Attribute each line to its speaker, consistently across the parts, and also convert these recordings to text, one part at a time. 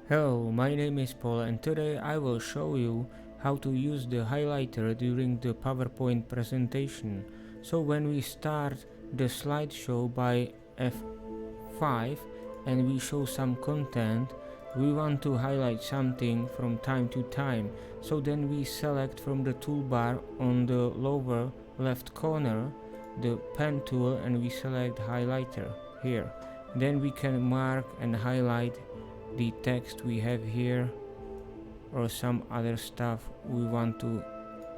Speaker 1: Hello, my name is Paul and today I will show you how to use the highlighter during the PowerPoint presentation. So when we start the slideshow by F5 and we show some content, we want to highlight something from time to time. So then we select from the toolbar on the lower left corner the pen tool and we select highlighter here. Then we can mark and highlight the text we have here or some other stuff we want to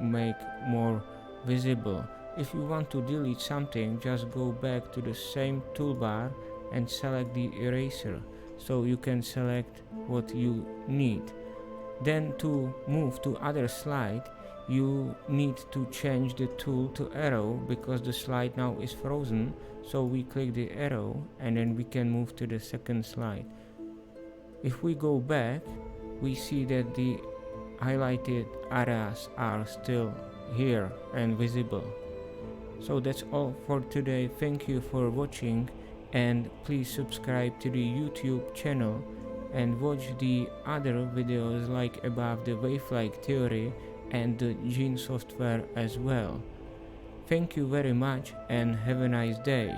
Speaker 1: make more visible. If you want to delete something, just go back to the same toolbar and select the eraser, so you can select what you need. Then to move to other slide, you need to change the tool to arrow because the slide now is frozen. So we click the arrow and then we can move to the second slide. If we go back, we see that the highlighted areas are still here and visible. So that's all for today. Thank you for watching and please subscribe to the YouTube channel and watch the other videos like about the wave-like theory and the gene software as well. Thank you very much and have a nice day.